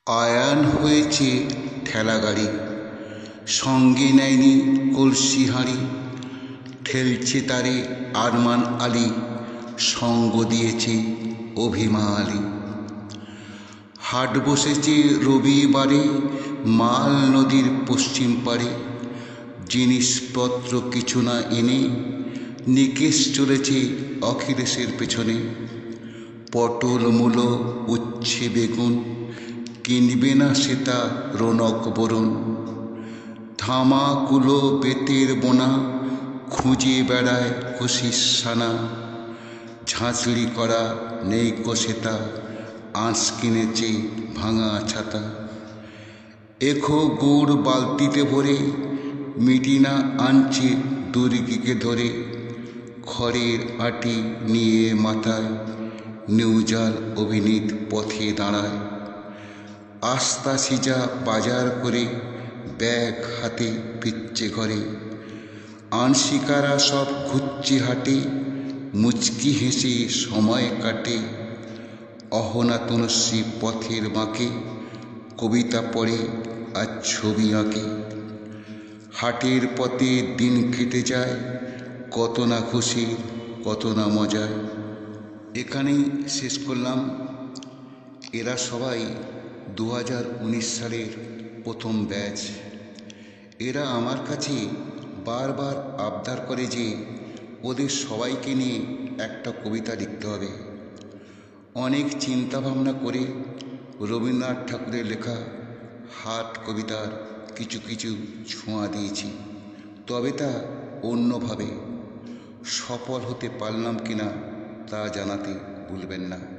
আয়ান হয়েছে ঠেলাগাড়ি, সঙ্গে নেয়নি কলসি হাঁড়ি। ঠেলছে তারে আরমান আলী, সঙ্গ দিয়েছে অভিমানী। হাট বসেছে রবিবারে মাল নদীর পশ্চিম পারে। জিনিসপত্র কিছু না এনে নিকেশ চলেছে অখিলেশের পেছনে। পটল মূলো উচ্ছে বেগুন কিনবে না সেটা রৌনক বরণ। ধামাকুলো বেতের বোনা খুঁজে বেড়ায় খুশির সানা। ঝাঁঝরি করা নেই সেটা আঁশ কিনেছে ভাঙা ছাতা। এখো গুড় বালতিতে ভরে মিটিনা আনছে দুর্গিকে ধরে। খড়ের আটি নিয়ে মাথায় নিউজাল অভিনীত পথে দাঁড়ায়। আস্তা সিজা বাজার করে ব্যাগ হাতে ফিরছে ঘরে। আনশিকারা সব ঘুরছে হাটে, মুচকি হেসে সময় কাটে। অহনা তনুশ্রী পথের বাঁকে কবিতা পড়ে আর ছবি আঁকে। হাটের পথে দিন কেটে যায় কত না খুশি কত না মজায়। এখানেই শেষ করলাম। এরা সবাই 2019 সালের প্রথম ব্যাচ। এরা আমার কাছে বারবার আবদার করে যে ওদের সবাইকে নিয়ে একটা কবিতা লিখতে হবে। অনেক চিন্তা ভাবনা করে রবীন্দ্রনাথ ঠাকুরের লেখা হাট কবিতার কিছু কিছু ছোঁয়া দিয়েছি, তবে তা অন্যভাবে। সফল হতে পারলাম কিনা তা জানাতে ভুলবেন না।